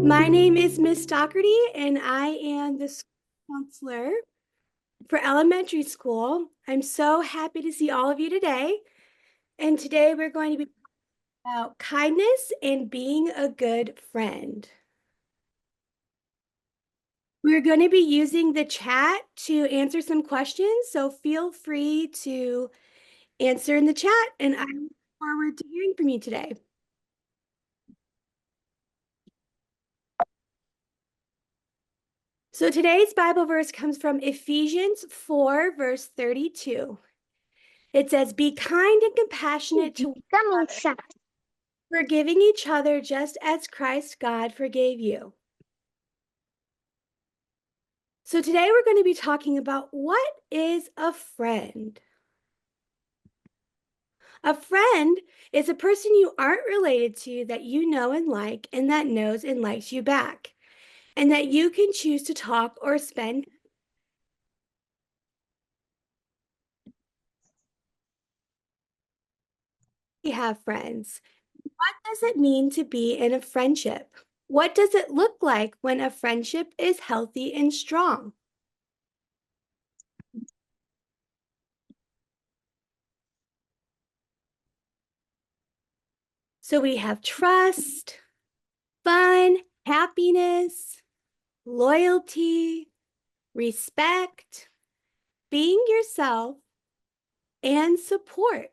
My name is Miss Docherty, and I am the school counselor for elementary school. I'm so happy to see all of you today. And today we're going to be talking about kindness and being a good friend. We're going to be using the chat to answer some questions, so feel free to answer in the chat, and I look forward to hearing from you today. So today's Bible verse comes from Ephesians 4, verse 32. It says, "Be kind and compassionate to one another, forgiving each other just as Christ God forgave you." So today we're going to be talking about what is a friend. A friend is a person you aren't related to that you know and like, and that knows and likes you back, and that you can choose to talk or spend. We have friends. What does it mean to be in a friendship? What does it look like when a friendship is healthy and strong? So we have trust, fun, happiness, loyalty, respect, being yourself, and support.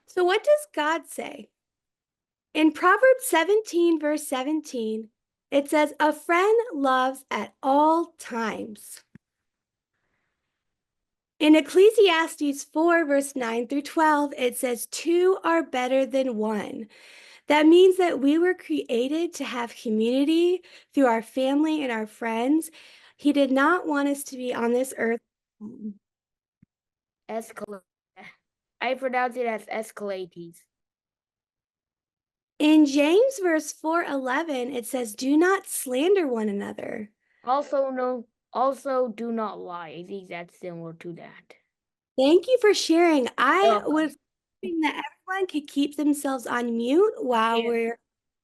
So what does God say? In Proverbs 17, verse 17, it says, "A friend loves at all times." In Ecclesiastes 4, verse 9 through 12, it says, "Two are better than one." That means that we were created to have community through our family and our friends. He did not want us to be on this earth. Escalate. I pronounce it as escalates. In James verse 4:11, it says, "Do not slander one another." Also do not lie. I think that's similar to that. Thank you for sharing. I Welcome. was hoping that everyone could keep themselves on mute while Yeah. we're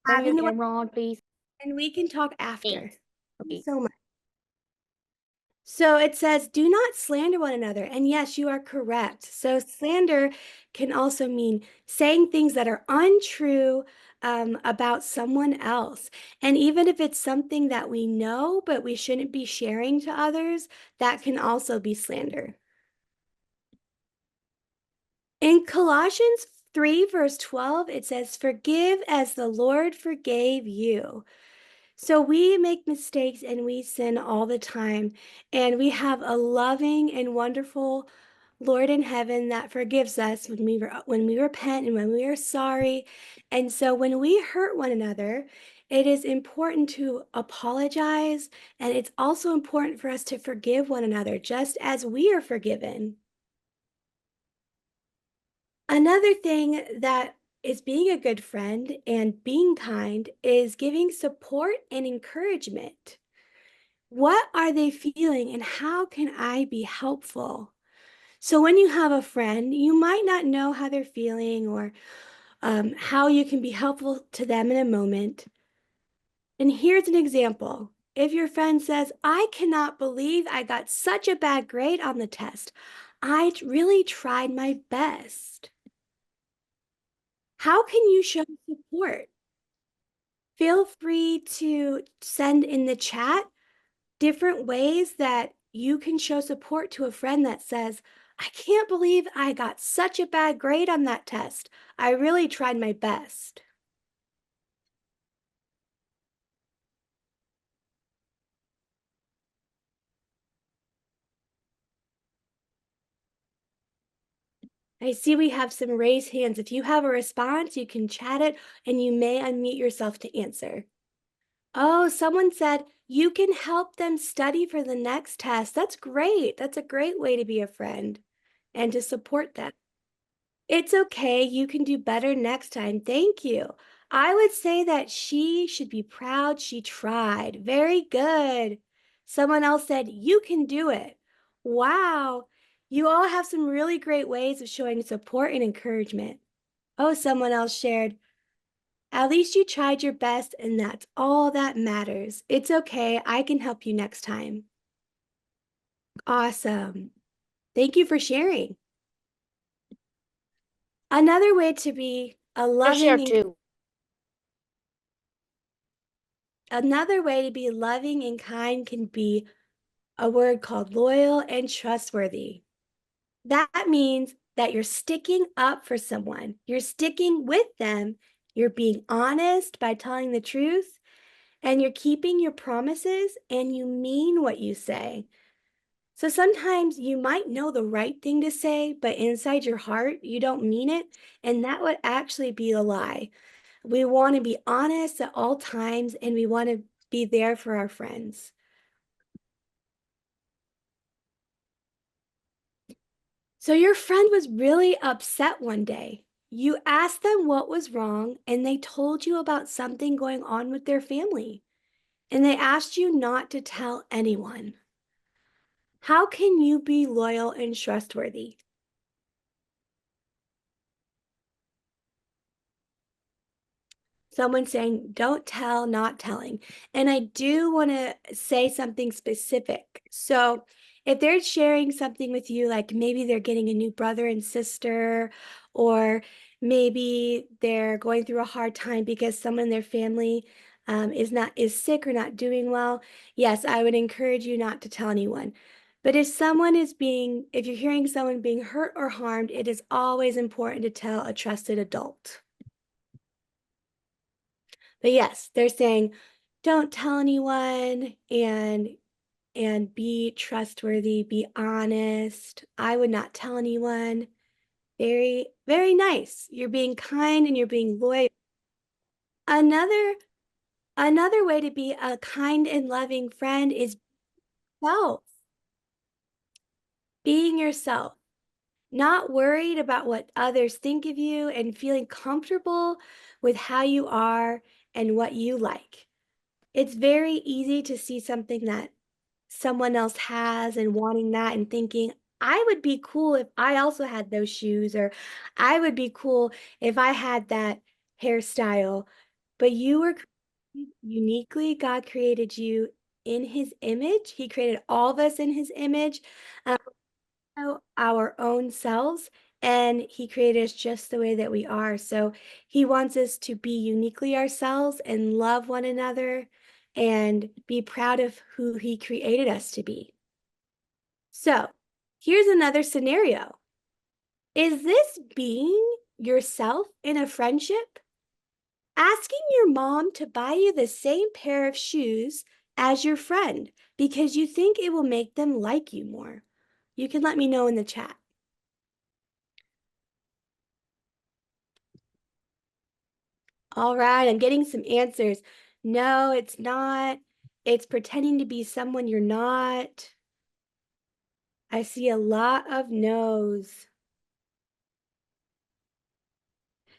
Turn your having the, camera on, please. and we can talk after. Thanks. Thank you Okay. so much. So it says, "Do not slander one another." And yes, you are correct. So slander can also mean saying things that are untrue about someone else. And even if it's something that we know, but we shouldn't be sharing to others, that can also be slander. In Colossians 3, verse 12, it says, "Forgive as the Lord forgave you." So we make mistakes and we sin all the time. And we have a loving and wonderful Lord in heaven that forgives us when we repent and when we are sorry. And so when we hurt one another, it is important to apologize. And it's also important for us to forgive one another, just as we are forgiven. Another thing that is being a good friend and being kind is giving support and encouragement. What are they feeling and how can I be helpful? So when you have a friend, you might not know how they're feeling or how you can be helpful to them in a moment. And here's an example. If your friend says, "I cannot believe I got such a bad grade on the test. I really tried my best." How can you show support? Feel free to send in the chat different ways that you can show support to a friend that says, "I can't believe I got such a bad grade on that test. I really tried my best." I see we have some raised hands. If you have a response, you can chat it and you may unmute yourself to answer. Oh, someone said you can help them study for the next test. That's great. That's a great way to be a friend and to support them. It's okay. You can do better next time. Thank you. I would say that she should be proud she tried. Very good. Someone else said, "You can do it." Wow. You all have some really great ways of showing support and encouragement. Oh, someone else shared, At least you tried your best, and that's all that matters. It's okay. I can help you next time. Awesome. Thank you for sharing. Another way to be a I share loving and too. another way to be loving and kind can be a word called loyal and trustworthy. That means that you're sticking up for someone. You're sticking with them. You're being honest by telling the truth, and you're keeping your promises and you mean what you say. So sometimes you might know the right thing to say, but inside your heart, you don't mean it. And that would actually be a lie. We want to be honest at all times and we want to be there for our friends. So your friend was really upset one day. You asked them what was wrong and they told you about something going on with their family. And they asked you not to tell anyone. How can you be loyal and trustworthy? Someone saying, don't tell, not telling. And I do want to say something specific. So, if they're sharing something with you, like maybe they're getting a new brother and sister, or maybe they're going through a hard time because someone in their family is sick or not doing well, yes, I would encourage you not to tell anyone. But if you're hearing someone being hurt or harmed, it is always important to tell a trusted adult. But yes, they're saying don't tell anyone and be trustworthy, be honest. I would not tell anyone. Very, very nice. You're being kind and you're being loyal. Another another way to be a kind and loving friend is self, being yourself, not worried about what others think of you and feeling comfortable with how you are and what you like. It's very easy to see something that someone else has and wanting that and thinking, I would be cool if I also had those shoes, or I would be cool if I had that hairstyle. But you were uniquely, God created you in his image. He created all of us in his image, um, our own selves, and he created us just the way that we are. So he wants us to be uniquely ourselves and love one another and be proud of who he created us to be. So here's another scenario. Is this being yourself in a friendship? Asking your mom to buy you the same pair of shoes as your friend because you think it will make them like you more. You can let me know in the chat. All right, I'm getting some answers. No, it's not. It's pretending to be someone you're not. I see a lot of no's.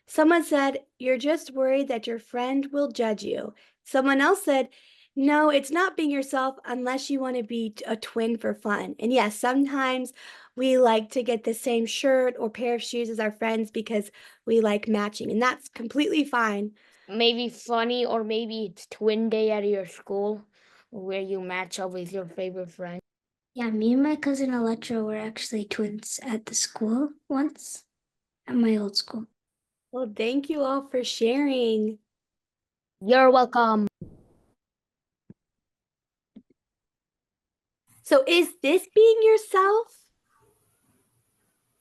Someone said, you're just worried that your friend will judge you. Someone else said, no, it's not being yourself unless you want to be a twin for fun. And yes, sometimes we like to get the same shirt or pair of shoes as our friends because we like matching, and that's completely fine. Maybe funny, or maybe it's twin day at your school where you match up with your favorite friend. Yeah, me and my cousin Electra were actually twins at the school once, at my old school. Well, thank you all for sharing. You're welcome. So, is this being yourself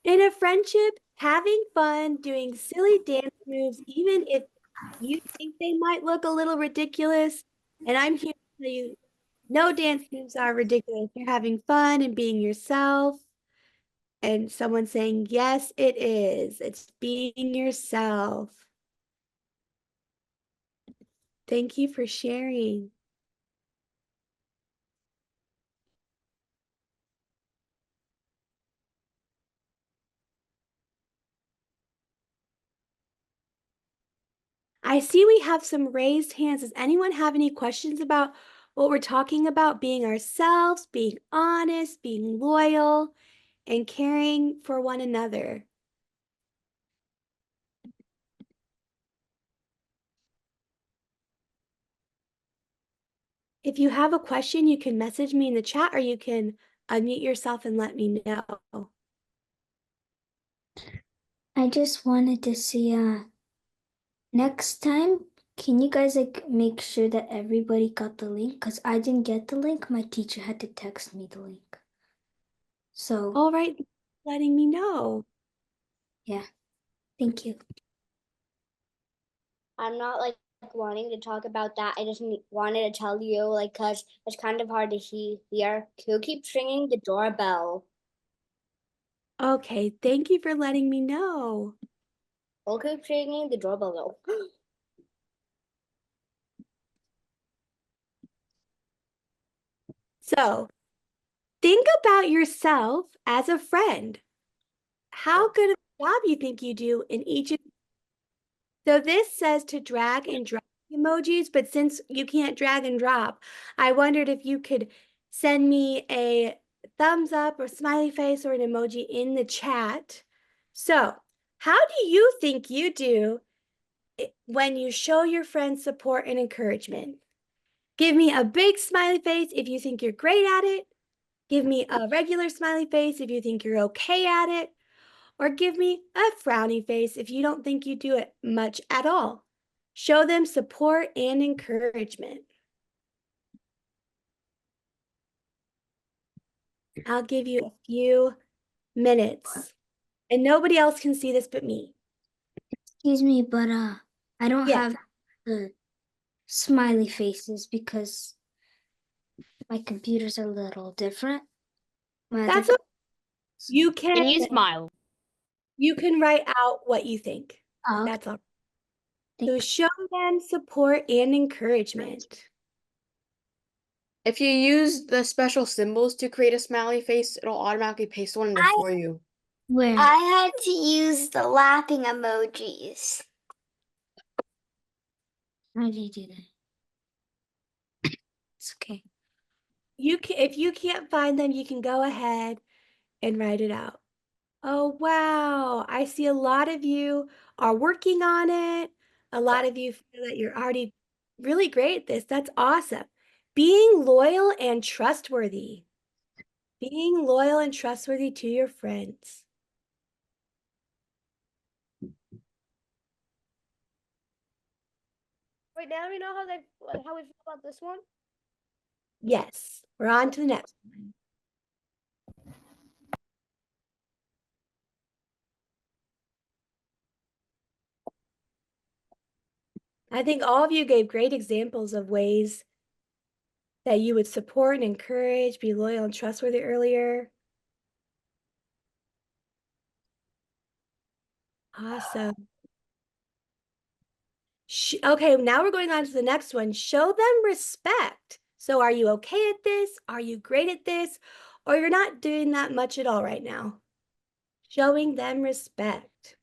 in a friendship? Having fun, doing silly dance moves, even if you think they might look a little ridiculous. And I'm here to tell you, no dance moves are ridiculous. You're having fun and being yourself. And someone saying, yes, it is. It's being yourself. Thank you for sharing. I see we have some raised hands. Does anyone have any questions about what we're talking about? Being ourselves, being honest, being loyal, and caring for one another. If you have a question, you can message me in the chat or you can unmute yourself and let me know. I just wanted to see next time, can you guys like make sure that everybody got the link? Because I didn't get the link. My teacher had to text me the link. So All right, letting me know. yeah, thank you. I'm not like wanting to talk about that. I just wanted to tell you, like, cause it's kind of hard to hear. Who keeps ringing the doorbell? Okay, thank you for letting me know. Who keeps ringing the doorbell though? So think about yourself as a friend. How good of a job you think you do in each of. So this says to drag and drop emojis, but since you can't drag and drop, I wondered if you could send me a thumbs up or smiley face or an emoji in the chat. So how do you think you do when you show your friends support and encouragement? Give me a big smiley face if you think you're great at it. Give me a regular smiley face if you think you're okay at it. Or give me a frowny face if you don't think you do it much at all. Show them support and encouragement. I'll give you a few minutes. And nobody else can see this but me. Excuse me, but I don't Yes, have the smiley faces because my computers are a little different. My other that's okay. You Can you can smile? you can write out what you think. oh, okay. That's all. So show them support and encouragement. If you use the special symbols to create a smiley face, it'll automatically paste one in there for you. Where? I had to use the laughing emojis. How do you do that? It's okay. You can, if you can't find them, you can go ahead and write it out. Oh, wow. I see a lot of you are working on it. A lot of you feel that you're already really great at this. That's awesome. Being loyal and trustworthy. Being loyal and trustworthy to your friends. Right now, we know how we feel about this one. Yes, we're on to the next one. I think all of you gave great examples of ways that you would support and encourage, be loyal and trustworthy earlier. Awesome. Okay, now we're going on to the next one. Show them respect. So are you okay at this? Are you great at this? Or you're not doing that much at all right now? Showing them respect.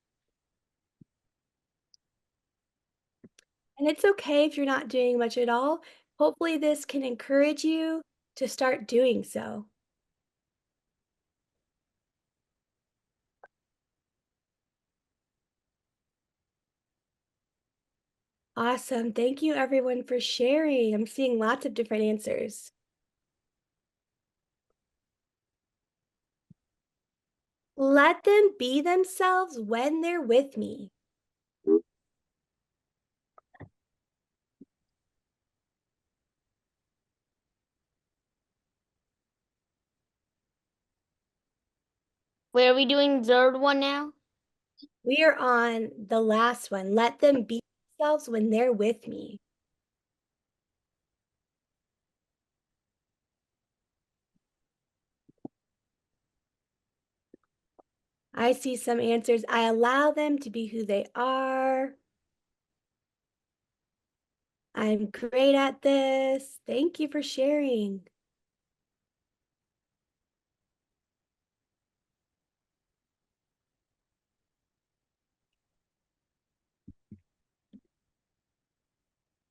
And it's okay if you're not doing much at all. Hopefully this can encourage you to start doing so. Awesome. Thank you everyone for sharing. I'm seeing lots of different answers. Let them be themselves when they're with me. Where are we doing the third one now? We are on the last one. Let them be themselves when they're with me. I see some answers. I allow them to be who they are. I'm great at this. Thank you for sharing.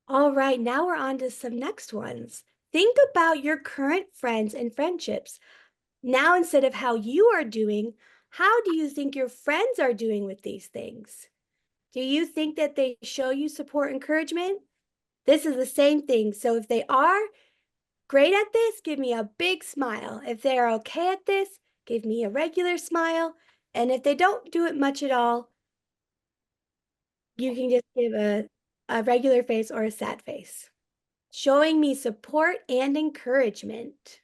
All right, now we're on to some next ones. Think about your current friends and friendships. Now, instead of how you are doing, how do you think your friends are doing with these things? Do you think that they show you support, encouragement? This is the same thing. So if they are, great at this, give me a big smile. If they're okay at this, give me a regular smile. And if they don't do it much at all, you can just give a regular face or a sad face. Showing me support and encouragement.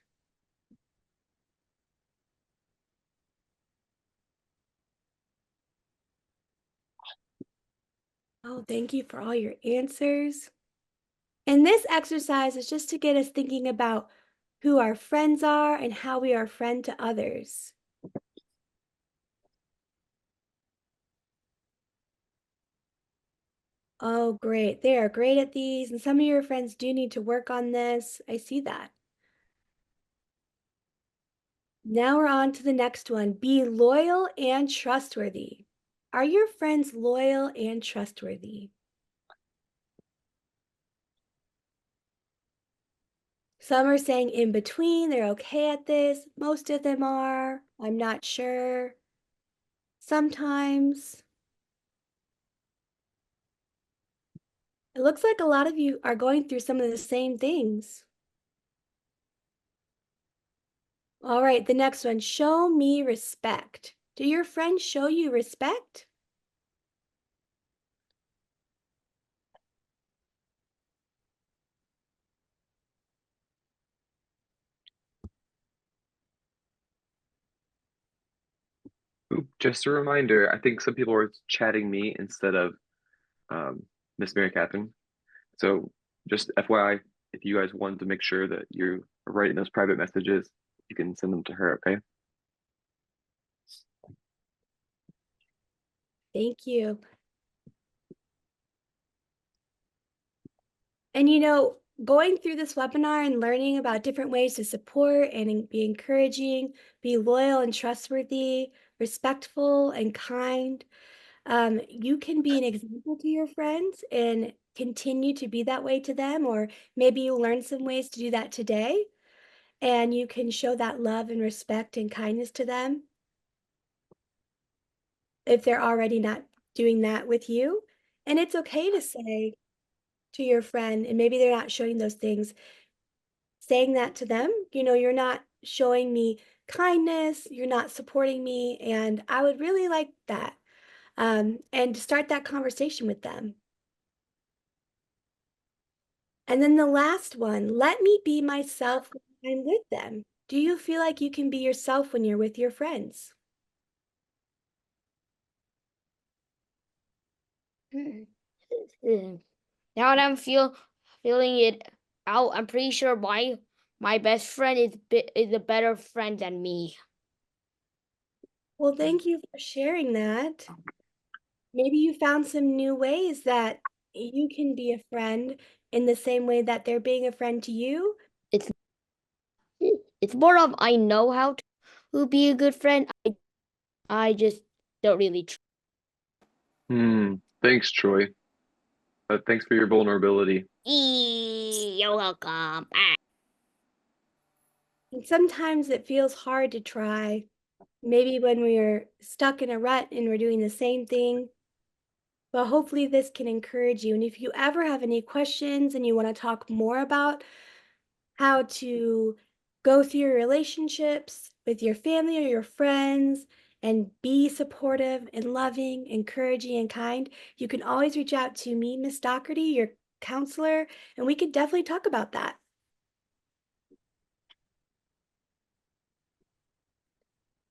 Oh, thank you for all your answers. And this exercise is just to get us thinking about who our friends are and how we are a friend to others. Oh, great. They are great at these, and some of your friends do need to work on this. I see that. Now we're on to the next one. Be loyal and trustworthy. Are your friends loyal and trustworthy? Some are saying in between, they're okay at this. Most of them are. I'm not sure. Sometimes. It looks like a lot of you are going through some of the same things. All right, the next one, show me respect. Do your friends show you respect? Ooh, just a reminder, I think some people were chatting me instead of Miss Mary Catherine. So just FYI, if you guys wanted to make sure that you are writing those private messages, you can send them to her, okay? Thank you. And you know, going through this webinar and learning about different ways to support and be encouraging, be loyal and trustworthy, respectful and kind, you can be an example to your friends and continue to be that way to them, or maybe you learn some ways to do that today, and you can show that love and respect and kindness to them if they're already not doing that with you. And it's okay to say to your friend, and maybe they're not showing those things, saying that to them, you know, you're not showing me kindness, you're not supporting me, and I would really like that. And to start that conversation with them. And then the last one, let me be myself when I'm with them. Do you feel like you can be yourself when you're with your friends? Now that I'm feeling it out, I'm pretty sure my best friend is a better friend than me. Well, thank you for sharing that. Maybe you found some new ways that you can be a friend in the same way that they're being a friend to you. It's more of I know how to be a good friend. I just don't really try. Thanks, Troy. Thanks for your vulnerability. You're welcome. Ah. And sometimes it feels hard to try. Maybe when we're stuck in a rut and we're doing the same thing. But hopefully this can encourage you. And if you ever have any questions and you want to talk more about how to go through your relationships with your family or your friends and be supportive and loving, encouraging, and kind, you can always reach out to me, Miss Docherty, your counselor, and we could definitely talk about that.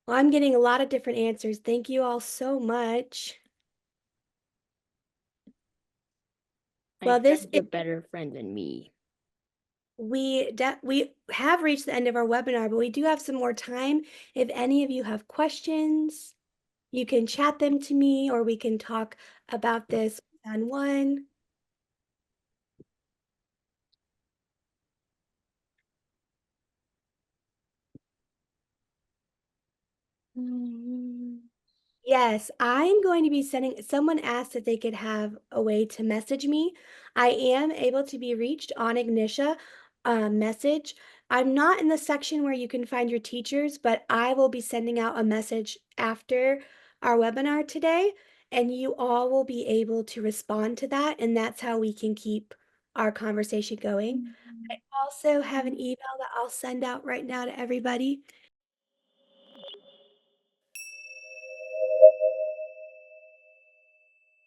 Well, I'm getting a lot of different answers. Thank you all so much. Well, My friend's a better friend than me. we have reached the end of our webinar, but we do have some more time. If any of you have questions, you can chat them to me, or we can talk about this one-on-one. Yes, I'm going to be sending, someone asked if they could have a way to message me. I am able to be reached on Ignitia message. I'm not in the section where you can find your teachers, but I will be sending out a message after our webinar today, and you all will be able to respond to that, and that's how we can keep our conversation going. I also have an email that I'll send out right now to everybody